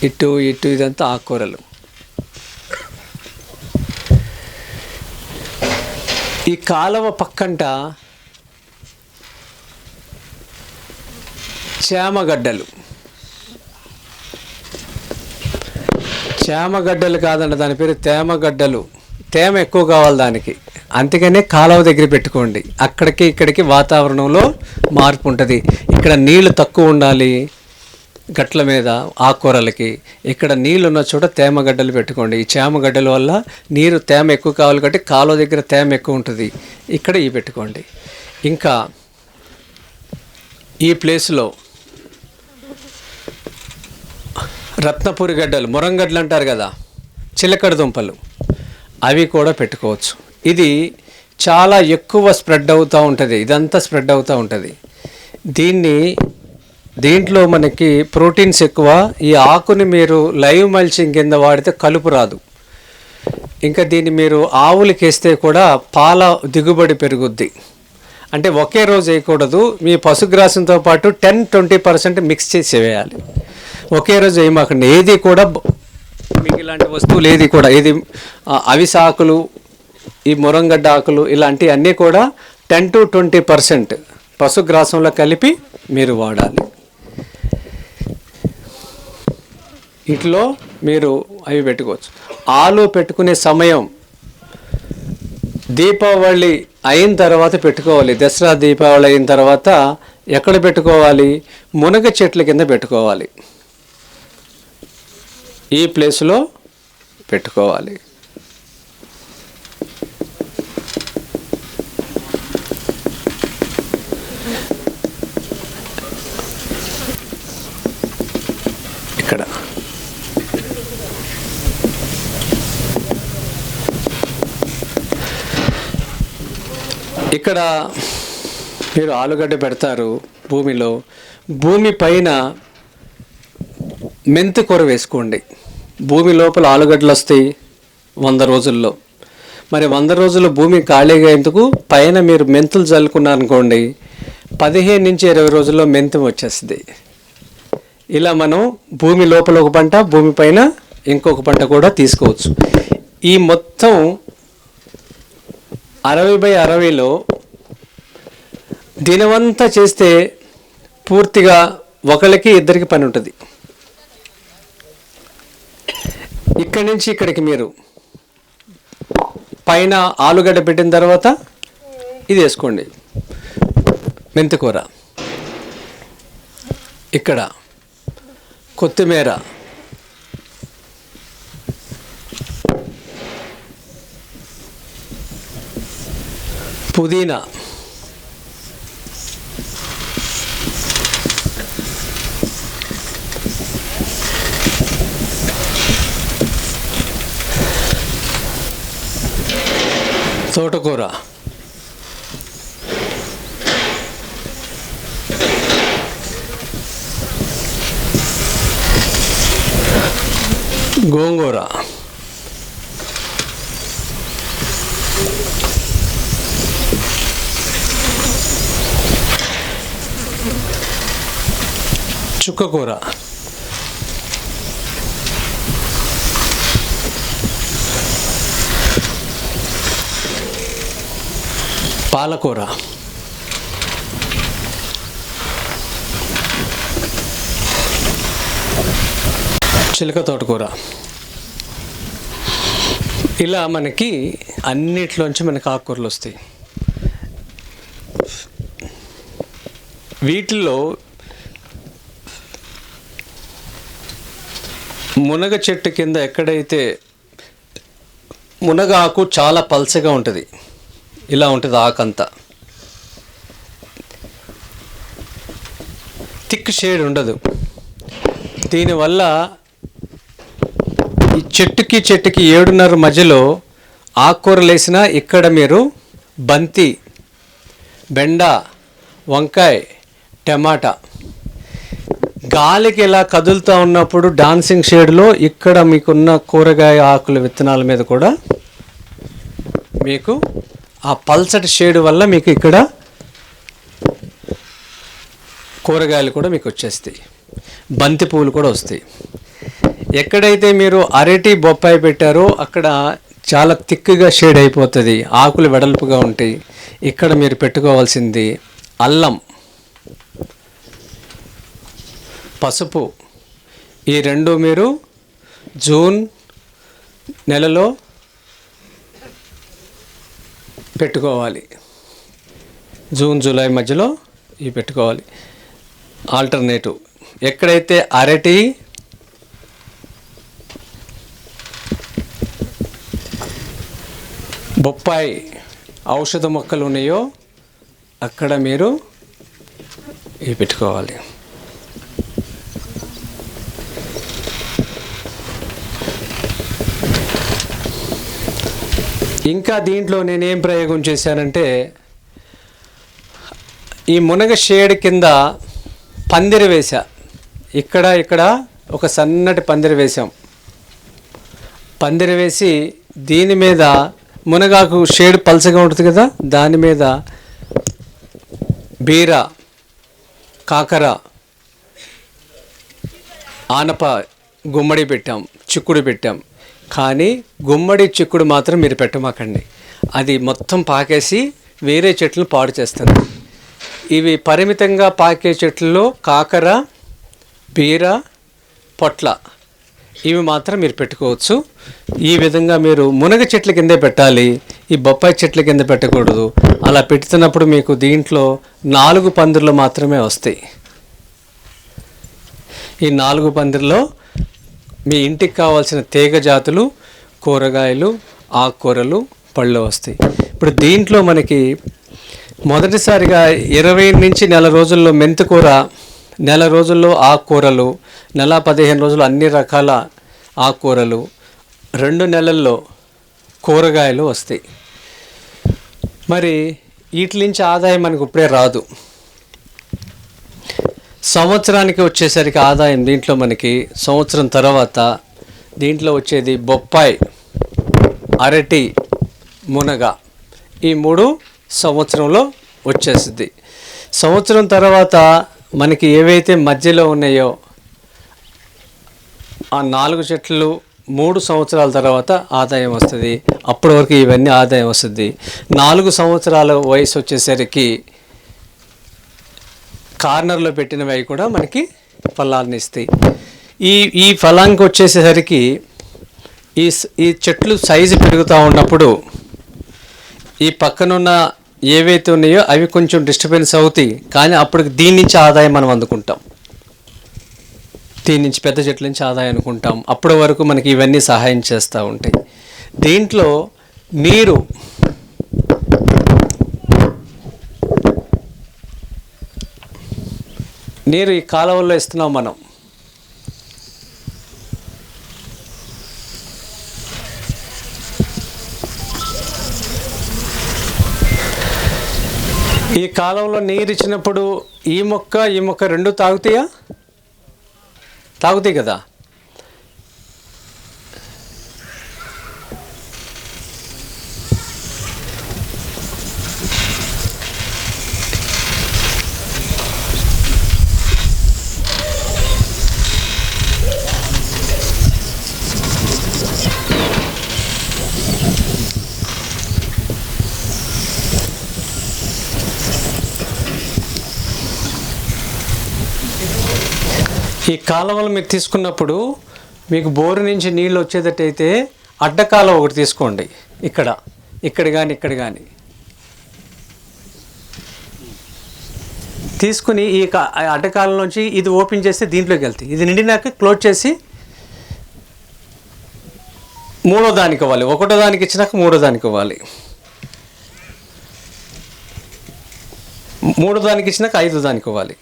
ఇటు ఇదంతా ఆకుకూరలు. ఈ కాలువ పక్కంట చేమగడ్డలు కాదండి, దాని పేరు తేమగడ్డలు. తేమ ఎక్కువ కావాలి దానికి, అందుకనే కాలువ దగ్గర పెట్టుకోండి. అక్కడికి ఇక్కడికి వాతావరణంలో మార్పు ఉంటుంది. ఇక్కడ నీళ్లు తక్కువ ఉండాలి గట్ల మీద ఆకుకూరలకి. ఇక్కడ నీళ్ళు ఉన్న చోట తేమగడ్డలు పెట్టుకోండి. ఈ చేమగడ్డల వల్ల నీరు తేమ ఎక్కువ కావాలి కాబట్టి కాలువ దగ్గర తేమ ఎక్కువ ఉంటుంది. ఇక్కడ ఇవి పెట్టుకోండి. ఇంకా ఈ ప్లేస్లో రత్నపురి గడ్డలు, మురంగడ్డలు అంటారు కదా, చిలకడ దుంపలు, అవి కూడా పెట్టుకోవచ్చు. ఇది చాలా ఎక్కువ స్ప్రెడ్ అవుతూ ఉంటుంది, ఇదంతా స్ప్రెడ్ అవుతూ ఉంటుంది. దీంట్లో మనకి ప్రోటీన్స్ ఎక్కువ. ఈ ఆకుని మీరు లైవ్ మల్చింగ్ కింద వాడితే కలుపు రాదు. ఇంకా దీన్ని మీరు ఆవులకి వేస్తే కూడా పాల దిగుబడి పెరుగుద్ది. అంటే ఒకే రోజు వేయకూడదు, మీ పశుగ్రాసంతో పాటు 10-20% మిక్స్ చేసి వేయాలి. ఒకే రోజు వేయమాకండి. ఏది కూడా మీకు ఇలాంటి వస్తువులు ఏది కూడా, ఇది అవిసె ఆకులు, ఈ మురంగడ్డ ఆకులు, ఇలాంటివి అన్నీ కూడా 10-20% పశుగ్రాసంలో కలిపి మీరు వాడాలి. ఇంట్లో మీరు అవి పెట్టుకోవచ్చు. ఆలు పెట్టుకునే సమయం దీపావళి అయిన తర్వాత పెట్టుకోవాలి. దసరా దీపావళి అయిన తర్వాత ఎక్కడ పెట్టుకోవాలి? మునగ చెట్ల కింద పెట్టుకోవాలి. ఈ ప్లేస్లో పెట్టుకోవాలి. ఇక్కడ ఇక్కడ మీరు ఆలుగడ్డ పెడతారు భూమిలో. భూమి పైన మెంతి కూర వేసుకోండి. భూమి లోపల ఆలుగడ్డలు వస్తాయి 100 రోజుల్లో. మరి 100 రోజుల్లో భూమి ఖాళీగా ఎందుకు? పైన మీరు మెంతులు చల్లుకున్నారనుకోండి, 15 నుంచి 20 రోజుల్లో మెంతం వచ్చేస్తుంది. ఇలా మనం భూమి లోపల ఒక పంట, భూమి పైన ఇంకొక పంట కూడా తీసుకోవచ్చు. ఈ మొత్తం 60/60లో దినమంతా చేస్తే పూర్తిగా ఒకళ్ళకి ఇద్దరికి పని ఉంటుంది. ఇక్కడి నుంచి ఇక్కడికి మీరు పైన ఆలుగడ్డ పెట్టిన తర్వాత ఇది వేసుకోండి, మెంతికూర. ఇక్కడ కొత్తిమీర, పుదీనా, తోటకూర, గోంగూర, చుక్కకూర, పాలకూర, చిలక తోటకూర. ఇలా మనకి అన్నిట్లోంచి మనకి ఆకుకూరలు వస్తాయి. వీటిల్లో మునగ చెట్టు కింద ఎక్కడైతే మునగ ఆకు చాలా పల్చగా ఉంటుంది, ఇలా ఉంటుంది ఆకంతా, థిక్ షేడ్ ఉండదు. దీనివల్ల ఈ చెట్టుకి 7.5 మధ్యలో ఆకుకూరలు వేసినా ఇక్కడ మీరు బంతి, బెండ, వంకాయ, టమాటా గాలికి ఇలా కదులుతూ ఉన్నప్పుడు డాన్సింగ్ షేడ్లో ఇక్కడ మీకున్న కూరగాయ ఆకుల విత్తనాల మీద కూడా మీకు ఆ పల్చటి షేడ్ వల్ల మీకు ఇక్కడ కూరగాయలు కూడా మీకు వచ్చేస్తాయి. బంతి పువ్వులు కూడా వస్తాయి. ఎక్కడైతే మీరు అరటి, బొప్పాయి పెట్టారో అక్కడ చాలా థిక్గా షేడ్ అయిపోతుంది, ఆకులు వెడల్పుగా ఉంటాయి. ఇక్కడ మీరు పెట్టుకోవాల్సింది అల్లం, పసుపు. ఈ రెండు మీరు జూన్ నెలలో పెట్టుకోవాలి. జూన్ జూలై మధ్యలో ఇవి పెట్టుకోవాలి. ఆల్టర్నేటివ్ ఎక్కడైతే అరటి, బొప్పాయి ఔషధ మొక్కలు ఉన్నాయో అక్కడ మీరు ఇవి పెట్టుకోవాలి. ఇంకా దీంట్లో నేనేం ప్రయోగం చేశానంటే, ఈ మునగ షేడ్ కింద పందిరి వేసా. ఇక్కడ ఒక సన్నటి పందిరి వేసాం. పందిరి వేసి దీని మీద మునగాకు షేడ్ పల్చగా ఉంటుంది కదా, దాని మీద బీర, కాకర, ఆనప, గుమ్మడి పెట్టాం, చిక్కుడు పెట్టాం. కానీ గుమ్మడి చిక్కుడు మాత్రం మీరు పెట్టమాకండి, అది మొత్తం పాకేసి వేరే చెట్లు పాడు చేస్తుంది. ఇవి పరిమితంగా పాకే చెట్లలో కాకర, బీర, పొట్ల ఇవి మాత్రం మీరు పెట్టుకోవచ్చు. ఈ విధంగా మీరు మునగ చెట్ల కిందే పెట్టాలి, ఈ బొప్పాయి చెట్ల కింద పెట్టకూడదు. అలా పెడుతున్నప్పుడు మీకు దీంట్లో 4 పందిర్లు మాత్రమే వస్తాయి. ఈ 4 పందిర్లో మీ ఇంటికి కావాల్సిన తీగ జాతులు, కూరగాయలు, ఆకుకూరలు, పళ్ళు వస్తాయి. ఇప్పుడు దీంట్లో మనకి మొదటిసారిగా 20 నుంచి నెల రోజుల్లో మెంతికూర, నెల రోజుల్లో ఆకుకూరలు, నెల 15 రోజులు అన్ని రకాల ఆకుకూరలు, 2 నెలల్లో కూరగాయలు వస్తాయి. మరి వీటి నుంచి ఆదాయం మనకు ఇప్పుడే రాదు. సంవత్సరానికి వచ్చేసరికి ఆదాయం దీంట్లో మనకి సంవత్సరం తర్వాత దీంట్లో వచ్చేది బొప్పాయి, అరటి, మునగ ఈ 3 సంవత్సరంలో వచ్చేస్తుంది. సంవత్సరం తర్వాత మనకి ఏవైతే మధ్యలో ఉన్నాయో ఆ 4 చెట్లు 3 సంవత్సరాల తర్వాత ఆదాయం వస్తుంది. అప్పటి వరకు ఇవన్నీ ఆదాయం వస్తుంది. 4 సంవత్సరాల వయసు వచ్చేసరికి కార్నర్లో పెట్టినవి అవి కూడా మనకి ఫలాన్ని ఇస్తాయి. ఈ ఫలానికి వచ్చేసరికి ఈ చెట్లు సైజు పెరుగుతూ ఉన్నప్పుడు ఈ పక్కనున్న ఏవైతే ఉన్నాయో అవి కొంచెం డిస్టర్బెన్స్ అవుతాయి. కానీ అప్పుడు దీని నుంచి ఆదాయం మనం అందుకుంటాం, దీని నుంచి పెద్ద చెట్ల నుంచి ఆదాయం అనుకుంటాం. అప్పటి వరకు మనకి ఇవన్నీ సహాయం చేస్తూ ఉంటాయి. దీంట్లో నీరు ఈ కాలువల్లో ఇస్తున్నాం మనం. ఈ కాలువలో నీరు ఇచ్చినప్పుడు ఈ మొక్క 2 తాగుతాయి కదా. ఈ కాలువలు మీరు తీసుకున్నప్పుడు మీకు బోరు నుంచి నీళ్ళు వచ్చేటట్టయితే అడ్డకాలం ఒకటి తీసుకోండి. ఇక్కడ కానీ తీసుకుని ఈ అడ్డకాలం నుంచి ఇది ఓపెన్ చేస్తే దీంట్లోకి వెళ్తాయి. ఇది నిండినాక క్లోజ్ చేసి 3వ దానికి ఇవ్వాలి. 1వ దానికి ఇచ్చినాక 3వ దానికి ఇవ్వాలి. 3వ దానికి ఇచ్చినాక 5వ దానికి ఇవ్వాలి.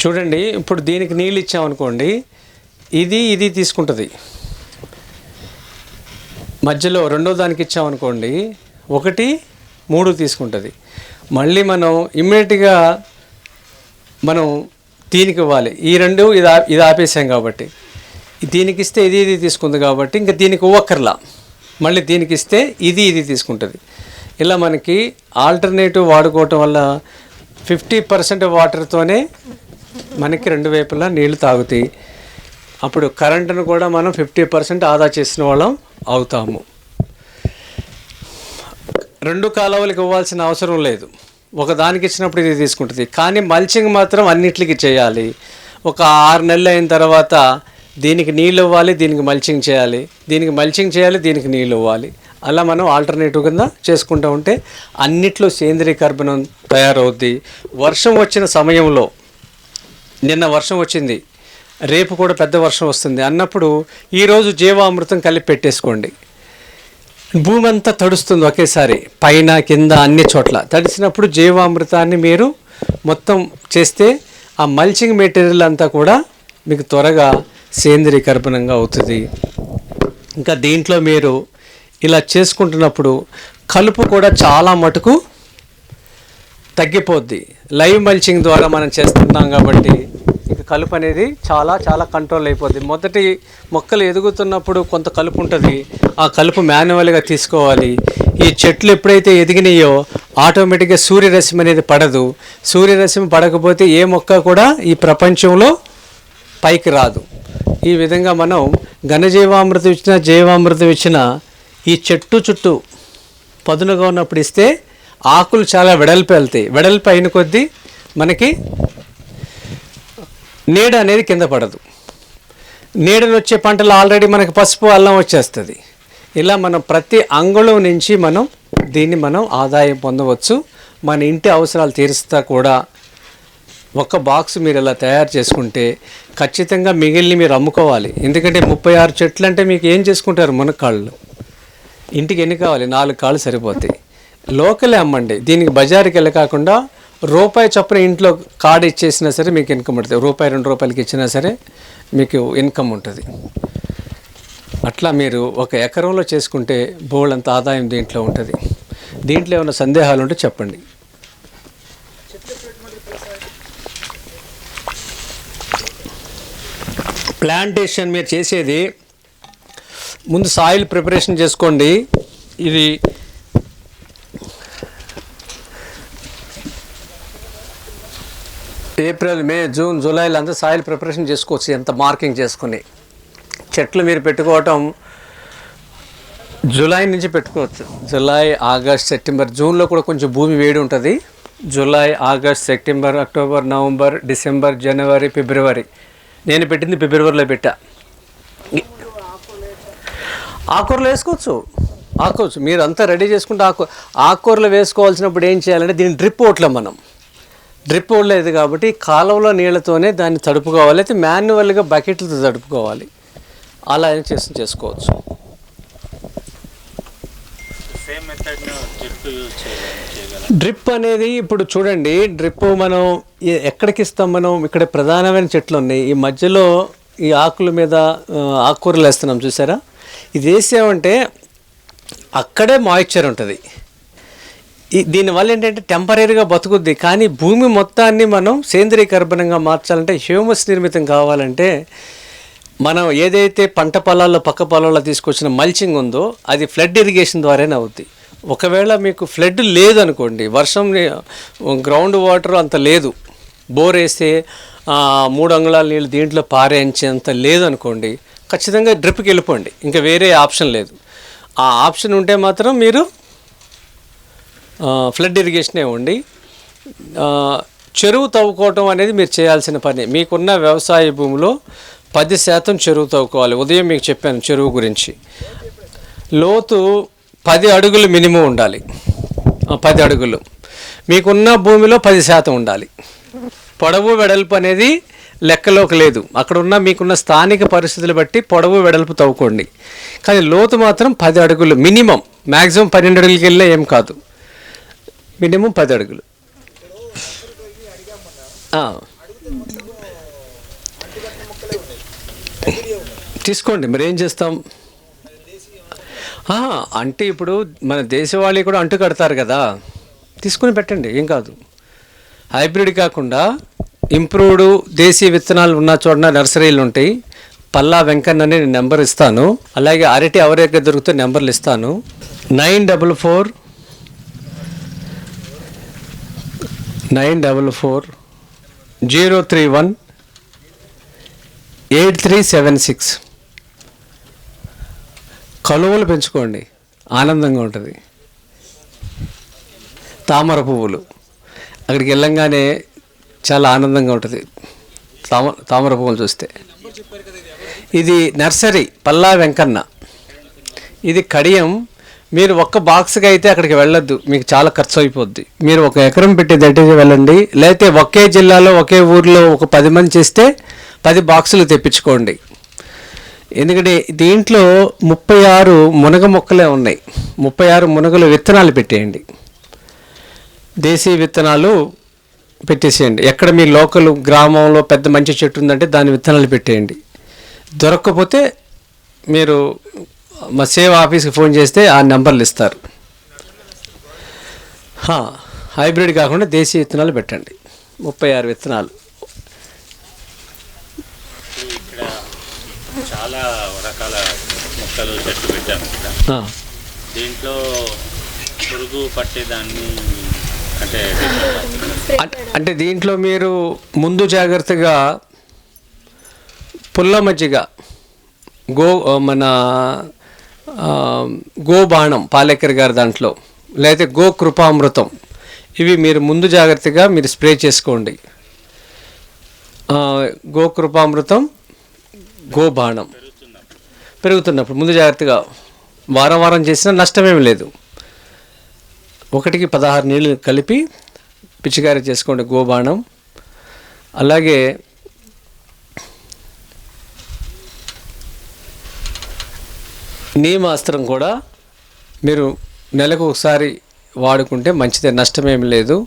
చూడండి, ఇప్పుడు దీనికి నీళ్ళు ఇచ్చామనుకోండి, ఇది తీసుకుంటుంది. మధ్యలో 2వ దానికి ఇచ్చామనుకోండి, 1, 3 తీసుకుంటుంది. మళ్ళీ మనం ఇమ్మీడియట్గా మనం దీనికి ఇవ్వాలి. ఈ 2 ఇది ఆపేసాం కాబట్టి దీనికి ఇస్తే ఇది తీసుకుంది కాబట్టి ఇంకా దీనికి ఇవ్వక్కర్లా. మళ్ళీ దీనికి ఇస్తే ఇది తీసుకుంటుంది. ఇలా మనకి ఆల్టర్నేటివ్ వాడుకోవటం వల్ల 50% వాటర్తోనే మనకి 2 వైపులా నీళ్లు తాగుతాయి. అప్పుడు కరెంటును కూడా మనం 50% ఆదా చేసిన వాళ్ళం అవుతాము. 2 కాలువలకు ఇవ్వాల్సిన అవసరం లేదు. ఒక దానికి ఇచ్చినప్పుడు ఇది తీసుకుంటుంది. కానీ మల్చింగ్ మాత్రం అన్నిటికీ చేయాలి. ఒక 6 నెలలు అయిన తర్వాత దీనికి నీళ్ళు ఇవ్వాలి, దీనికి మల్చింగ్ చేయాలి, దీనికి నీళ్ళు ఇవ్వాలి. అలా మనం ఆల్టర్నేటివ్ కింద చేసుకుంటూ ఉంటే అన్నిట్లో సేంద్రీయ కర్బనం తయారవుద్ది. వర్షం వచ్చిన సమయంలో, నిన్న వర్షం వచ్చింది, రేపు కూడా పెద్ద వర్షం వస్తుంది అన్నప్పుడు ఈరోజు జీవామృతం కలిపి పెట్టేసుకోండి. భూమి అంతా తడుస్తుంది ఒకేసారి, పైన కింద అన్ని చోట్ల తడిసినప్పుడు జీవామృతాన్ని మీరు మొత్తం చేస్తే ఆ మల్చింగ్ మెటీరియల్ అంతా కూడా మీకు త్వరగా సేంద్రీకర్బనంగా అవుతుంది. ఇంకా దీంట్లో మీరు ఇలా చేసుకుంటున్నప్పుడు కలుపు కూడా చాలా మటుకు తగ్గిపోద్ది. లైవ్ మల్చింగ్ ద్వారా మనం చేస్తున్నాం కాబట్టి ఇక కలుపు అనేది చాలా చాలా కంట్రోల్ అయిపోద్ది. మొదటి మొక్కలు ఎదుగుతున్నప్పుడు కొంత కలుపు ఉంటుంది, ఆ కలుపు మాన్యువల్గా తీసుకోవాలి. ఈ చెట్లు ఎప్పుడైతే ఎదిగినాయో ఆటోమేటిక్గా సూర్యరశ్మి అనేది పడదు. సూర్యరశ్మి పడకపోతే ఏ మొక్క కూడా ఈ ప్రపంచంలో పైకి రాదు. ఈ విధంగా మనం ఘనజీవామృతం ఇచ్చిన జీవామృతం ఇచ్చిన ఈ చెట్టు చుట్టూ పదునుగా ఉన్నప్పుడు ఇస్తే ఆకులు చాలా వెడల్పు వెళ్తాయి. వెడల్పు అయిన కొద్దీ మనకి నీడ అనేది కింద పడదు. నీడలు వచ్చే పంటలు ఆల్రెడీ మనకి పసుపు అల్లం వచ్చేస్తుంది. ఇలా మనం ప్రతి అంగుళం నుంచి దీన్ని మనం ఆదాయం పొందవచ్చు. మన ఇంటి అవసరాలు తీరుస్తా కూడా ఒక బాక్స్ మీరు ఇలా తయారు చేసుకుంటే ఖచ్చితంగా మిగిలిని మీరు అమ్ముకోవాలి. ఎందుకంటే 36 చెట్లు అంటే మీకు ఏం చేసుకుంటారు? మునక్కాళ్ళు ఇంటికి ఎన్ని కావాలి? 4 కాళ్ళు సరిపోతాయి. లోకలే అమ్మండి. దీనికి బజారుకి వెళ్ళి కాకుండా రూపాయి చొప్పున ఇంట్లో కార్డు ఇచ్చేసినా సరే మీకు ఇన్కమ్ ఉంటుంది. ₹1-2 ఇచ్చినా సరే మీకు ఇన్కమ్ ఉంటుంది. అట్లా మీరు 1 ఎకరంలో చేసుకుంటే బోళ్ళంత ఆదాయం దీంట్లో ఉంటుంది. దీంట్లో ఏమైనా సందేహాలు ఉంటే చెప్పండి. ప్లాంటేషన్ మీరు చేసేది ముందు సాయిల్ ప్రిపరేషన్ చేసుకోండి. ఇది ఏప్రిల్, మే, జూన్, జూలైలో అంతా సాయిల్ ప్రిపరేషన్ చేసుకోవచ్చు. ఎంత మార్కింగ్ చేసుకుని చెట్లు మీరు పెట్టుకోవటం జూలై నుంచి పెట్టుకోవచ్చు. జూలై, ఆగస్ట్, సెప్టెంబర్, జూన్లో కూడా కొంచెం భూమి వేడి ఉంటుంది. July, August, September, October, November, December, జనవరి, ఫిబ్రవరి. నేను పెట్టింది ఫిబ్రవరిలో పెట్టా. ఆకుకూరలు వేసుకోవచ్చు. మీరు అంతా రెడీ చేసుకుంటే ఆకుకూరలు వేసుకోవాల్సినప్పుడు ఏం చేయాలంటే దీన్ని డ్రిప్ డ్రిప్ లేదు కాబట్టి కాలువలో నీళ్ళతోనే దాన్ని తడుపుకోవాలి. అయితే మాన్యువల్గా బకెట్లతో తడుపుకోవాలి. అలా చేసుకోవచ్చు. డ్రిప్ అనేది ఇప్పుడు చూడండి, డ్రిప్ మనం ఎక్కడికి ఇస్తాం? మనం ఇక్కడ ప్రధానమైన చెట్లు ఉన్నాయి, ఈ మధ్యలో ఈ ఆకుల మీద ఆకుకూరలు వేస్తున్నాం చూసారా? ఇది వేసామంటే అక్కడే మాయిశ్చర్ ఉంటుంది. దీనివల్ల ఏంటంటే టెంపరీగా బతుకుద్ది. కానీ భూమి మొత్తాన్ని మనం సేంద్రీకర్బనంగా మార్చాలంటే, హ్యూమస్ నిర్మితం కావాలంటే మనం ఏదైతే పంట పొలాల్లో పక్క పొలాల్లో తీసుకొచ్చిన మల్చింగ్ ఉందో అది ఫ్లడ్ ఇరిగేషన్ ద్వారానే అవుద్ది. ఒకవేళ మీకు ఫ్లడ్ లేదనుకోండి, వర్షం గ్రౌండ్ వాటర్ అంత లేదు, బోర్ వేస్తే 3 అంగుళాల నీళ్ళు దీంట్లో పారేంచేంత లేదనుకోండి, ఖచ్చితంగా డ్రిప్కి వెళ్ళిపోండి. ఇంకా వేరే ఆప్షన్ లేదు. ఆ ఆప్షన్ ఉంటే మాత్రం మీరు ఫ్లడ్ ఇరిగేషనే ఇవ్వండి. చెరువు తవ్వుకోవటం అనేది మీరు చేయాల్సిన పని. మీకున్న వ్యవసాయ భూమిలో 10% చెరువు తవ్వుకోవాలి. ఉదయం మీకు చెప్పాను చెరువు గురించి. లోతు 10 అడుగులు మినిమం ఉండాలి. 10 అడుగులు మీకున్న భూమిలో 10% ఉండాలి. పొడవు వెడల్పు అనేది లెక్కలోకి లేదు. అక్కడున్న మీకున్న స్థానిక పరిస్థితులు బట్టి పొడవు వెడల్పు తవ్వుకోండి. కానీ లోతు మాత్రం 10 అడుగులు మినిమం. మ్యాక్సిమం 12 అడుగులకి వెళ్ళే ఏం కాదు, మినిమం 10 అడుగులు. తీసుకోండి. మరి ఏం చేస్తాం అంటే ఇప్పుడు మన దేశవాళీ కూడా అంటు కడతారు కదా, తీసుకుని పెట్టండి, ఏం కాదు. హైబ్రిడ్ కాకుండా ఇంప్రూవ్డ్ దేశీయ విత్తనాలు ఉన్న చోట నర్సరీలు ఉంటాయి. పల్లా వెంకన్న అని నెంబర్ ఇస్తాను. అలాగే అరటి ఎవరైతే దొరికితే నెంబర్లు ఇస్తాను. 9440318376. కలువలు పెంచుకోండి, ఆనందంగా ఉంటుంది. తామర పువ్వులు అక్కడికి వెళ్ళంగానే చాలా ఆనందంగా ఉంటుంది తామర పువ్వులు చూస్తే. ఇది నర్సరీ పల్లా వెంకన్న, ఇది కడియం. మీరు ఒక్క బాక్స్కి అయితే అక్కడికి వెళ్ళొద్దు, మీకు చాలా ఖర్చు అయిపోద్ది. మీరు 1 ఎకరం పెట్టి దట్టికి వెళ్ళండి. లేకపోతే ఒకే జిల్లాలో ఒకే ఊర్లో ఒక 10 మంది చేస్తే 10 బాక్సులు తెప్పించుకోండి. ఎందుకంటే దీంట్లో 36 మునగ మొక్కలే ఉన్నాయి. 36 మునగలు విత్తనాలు పెట్టేయండి, దేశీయ విత్తనాలు పెట్టేసేయండి. ఎక్కడ మీ లోకల్ గ్రామంలో పెద్ద మంచి చెట్టు ఉందంటే దాని విత్తనాలు పెట్టేయండి. దొరక్కపోతే మీరు మా సేవ్ ఆఫీస్కి ఫోన్ చేస్తే ఆ నెంబర్లు ఇస్తారు. హైబ్రిడ్ కాకుండా దేశీయ విత్తనాలు పెట్టండి, 36 విత్తనాలు. ఇక్కడ చాలా రకాల మొక్కలు చెట్లు పెట్టాను కదా, దీంట్లో పురుగు పట్టేదాన్ని అంటే దీంట్లో మీరు ముందు జాగ్రత్తగా పుల్ల మజ్జిగ, మన గోబాణం పాలేకర్ గారి దాంట్లో, లేకపోతే గో కృపామృతం, ఇవి మీరు ముందు జాగ్రత్తగా మీరు స్ప్రే చేసుకోండి. గో కృపామృతం, గోబాణం పెరుగుతున్నప్పుడు ముందు జాగ్రత్తగా వారం వారం చేసినా నష్టమేమి లేదు. 1కి 16 నీళ్ళు కలిపి పిచికారీ చేసుకోండి గోబాణం. అలాగే నీమాస్త్రం కూడా మీరు నెలకు ఒకసారి వాడుకుంటే మంచిదే, నష్టమేమి లేదు.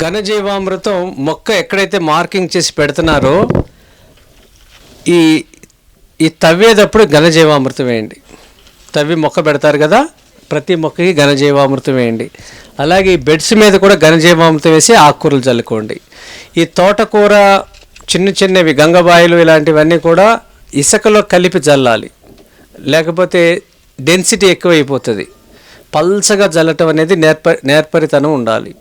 ఘనజీవామృతం మొక్క ఎక్కడైతే మార్కింగ్ చేసి పెడుతున్నారో ఈ తవ్వేటప్పుడు ఘనజీవామృతం వేయండి. తవ్వి మొక్క పెడతారు కదా, ప్రతి మొక్కకి ఘనజీవామృతం వేయండి. అలాగే ఈ బెడ్స్ మీద కూడా ఘనజీవామృతం వేసి ఆకుకూరలు చల్లుకోండి. ఈ తోటకూర చిన్న చిన్నవి గంగబాయిలు ఇలాంటివన్నీ కూడా ఇసుకలో కలిపి చల్లాలి, లేకపోతే డెన్సిటీ ఎక్కువైపోతుంది. పల్చగా చల్లటం అనేది నేర్పరితనం ఉండాలి,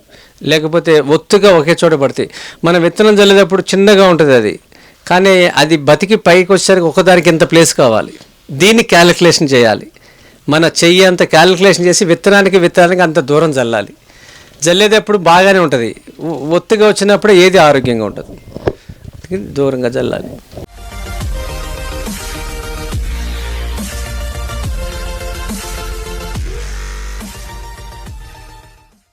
లేకపోతే ఒత్తుగా ఒకే చోట పడతాయి. మనం విత్తనం చల్లేటప్పుడు చిన్నగా ఉంటుంది అది, కానీ అది బతికి పైకి వచ్చేసరికి ఒకదానికి ఎంత ప్లేస్ కావాలి, దీన్ని క్యాలిక్యులేషన్ చేయాలి. మన చెయ్యి అంత క్యాలిక్యులేషన్ చేసి విత్తనానికి అంత దూరం చల్లాలి. జల్లేటప్పుడు బాగానే ఉంటుంది, ఒత్తుగా వచ్చినప్పుడు ఏది ఆరోగ్యంగా ఉంటుంది, దూరంగా చల్లాలి.